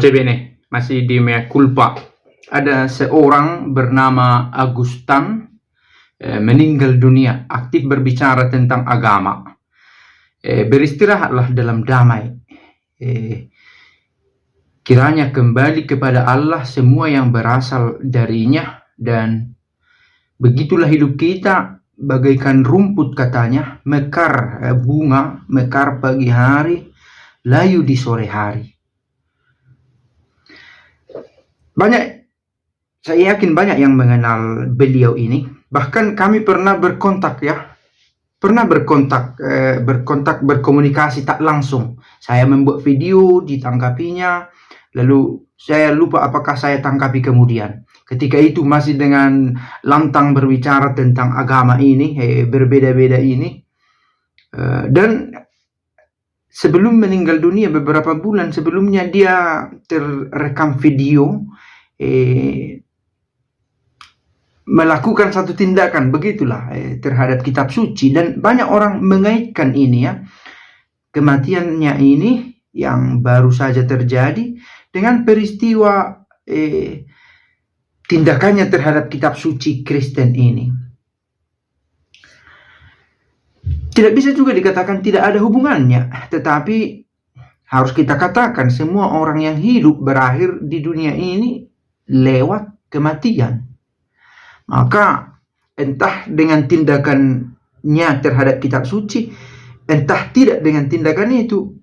Bene, masih di mea culpa. Ada seorang bernama Agustan meninggal dunia, aktif berbicara tentang agama. Beristirahatlah dalam damai. Kiranya kembali kepada Allah semua yang berasal darinya, dan begitulah hidup kita bagaikan rumput, katanya, mekar bunga, mekar pagi hari, layu di sore hari. Saya yakin banyak yang mengenal beliau ini. Bahkan kami pernah berkontak, berkomunikasi tak langsung. Saya membuat video, ditanggapinya, lalu saya lupa apakah saya tanggapi kemudian. Ketika itu masih dengan lantang berbicara tentang agama ini, berbeda-beda ini. Dan sebelum meninggal dunia, beberapa bulan sebelumnya, dia terekam video melakukan satu tindakan begitulah terhadap kitab suci, dan banyak orang mengaitkan ini, kematiannya ini yang baru saja terjadi dengan peristiwa tindakannya terhadap kitab suci Kristen ini. Tidak bisa juga dikatakan tidak ada hubungannya, tetapi harus kita katakan semua orang yang hidup berakhir di dunia ini lewat kematian. Maka entah dengan tindakannya terhadap kitab suci, entah tidak dengan tindakan itu,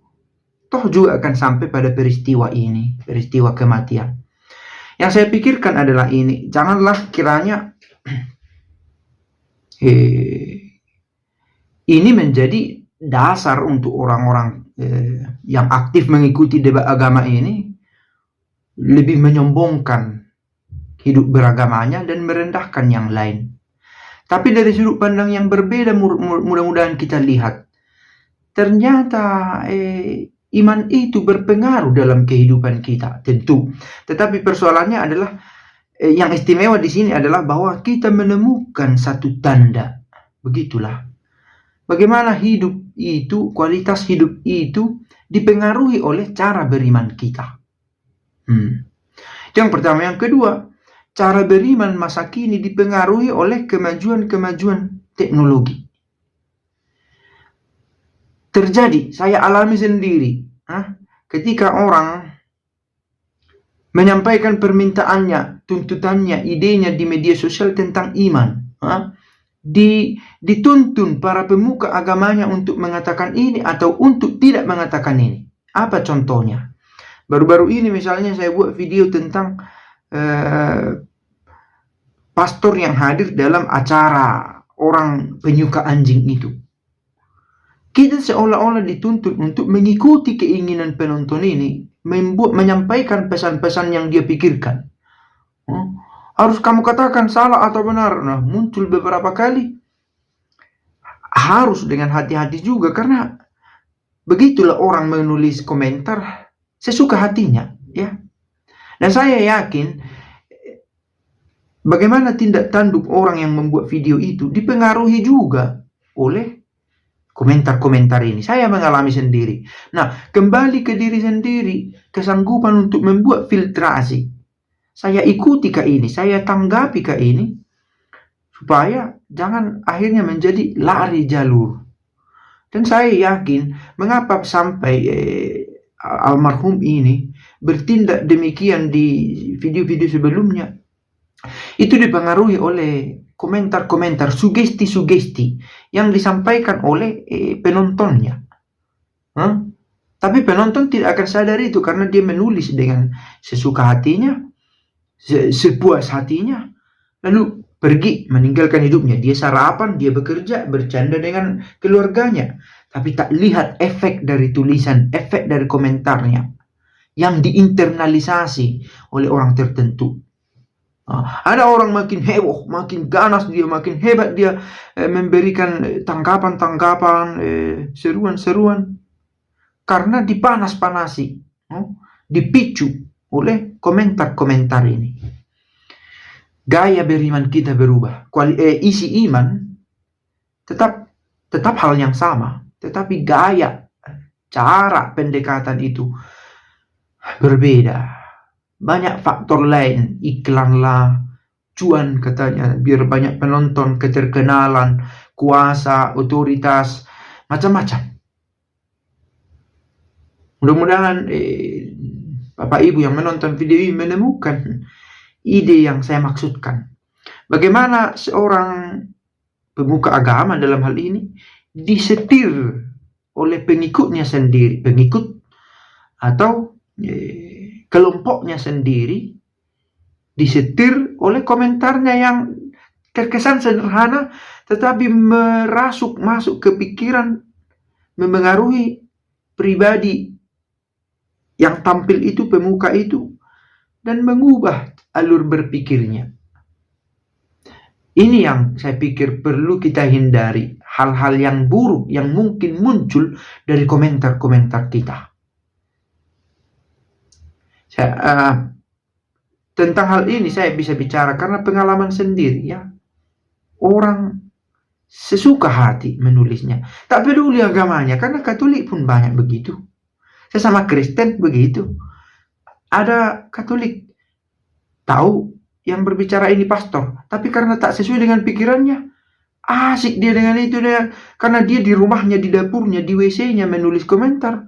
toh juga akan sampai pada peristiwa ini, peristiwa kematian. Yang saya pikirkan adalah ini, janganlah kiranya ini menjadi dasar untuk orang-orang yang aktif mengikuti debat agama ini lebih menyombongkan hidup beragamanya dan merendahkan yang lain. Tapi dari sudut pandang yang berbeda, mudah-mudahan kita lihat, ternyata iman itu berpengaruh dalam kehidupan kita, tentu. Tetapi persoalannya adalah, yang istimewa di sini adalah bahwa kita menemukan satu tanda. Begitulah. Bagaimana hidup itu, kualitas hidup itu dipengaruhi oleh cara beriman kita. Itu yang pertama. Yang kedua, cara beriman masa kini dipengaruhi oleh kemajuan-kemajuan teknologi. Terjadi, saya alami sendiri, ketika orang menyampaikan permintaannya, tuntutannya, idenya di media sosial tentang iman, dituntun para pemuka agamanya untuk mengatakan ini atau untuk tidak mengatakan ini. Apa contohnya? Baru-baru ini misalnya saya buat video tentang pastor yang hadir dalam acara orang penyuka anjing itu. Kita seolah-olah dituntut untuk mengikuti keinginan penonton ini, menyampaikan pesan-pesan yang dia pikirkan. Harus kamu katakan salah atau benar. Nah, muncul beberapa kali. Harus dengan hati-hati juga, karena begitulah orang menulis komentar sesuka hatinya, Dan saya yakin bagaimana tindak tanduk orang yang membuat video itu dipengaruhi juga oleh komentar-komentar ini. Saya mengalami sendiri. Nah, kembali ke diri sendiri, kesanggupan untuk membuat filtrasi. Saya ikuti ke ini, saya tanggapi ke ini, supaya jangan akhirnya menjadi lari jalur. Dan saya yakin mengapa sampai almarhum ini bertindak demikian di video-video sebelumnya. Itu dipengaruhi oleh komentar-komentar, sugesti-sugesti yang disampaikan oleh penontonnya. Tapi penonton tidak akan sadar itu, karena dia menulis dengan sesuka hatinya, sepuas hatinya, lalu pergi meninggalkan hidupnya. Dia sarapan, dia bekerja, bercanda dengan keluarganya, tapi tak lihat efek dari tulisan, efek dari komentarnya yang diinternalisasi oleh orang tertentu. Ada orang makin heboh, makin ganas dia, makin hebat dia memberikan tanggapan-tanggapan, seruan-seruan, karena dipanas-panasi, dipicu oleh komentar-komentar ini. Gaya beriman kita berubah. Isi iman tetap hal yang sama, tetapi gaya, cara pendekatan itu berbeda. Banyak faktor lain, iklan lah, cuan katanya, biar banyak penonton, keterkenalan, kuasa, otoritas, macam-macam. Mudah-mudahan Bapak Ibu yang menonton video ini menemukan ide yang saya maksudkan. Bagaimana seorang pemuka agama dalam hal ini disetir oleh pengikutnya sendiri, pengikut atau kelompoknya sendiri, disetir oleh komentarnya yang terkesan sederhana tetapi masuk ke pikiran, memengaruhi pribadi yang tampil itu, pemuka itu, dan mengubah alur berpikirnya. Ini yang saya pikir perlu kita hindari, hal-hal yang buruk yang mungkin muncul dari komentar-komentar kita. Tentang hal ini saya bisa bicara karena pengalaman sendiri ya. Orang sesuka hati menulisnya. Tak peduli agamanya, karena Katolik pun banyak begitu. Sesama Kristen begitu. Ada Katolik tahu yang berbicara ini pastor, tapi karena tak sesuai dengan pikirannya, asik dia dengan itu, karena dia di rumahnya, di dapurnya, di WC-nya menulis komentar.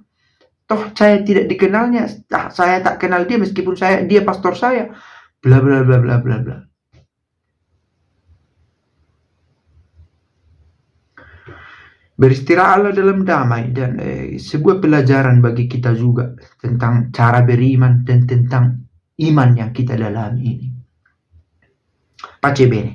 Toh saya tidak dikenalnya, saya tak kenal dia meskipun dia pastor saya, bla bla bla bla bla bla. Beristirahatlah dalam damai, dan sebuah pelajaran bagi kita juga tentang cara beriman dan tentang iman yang kita dalami ini. Pace bene.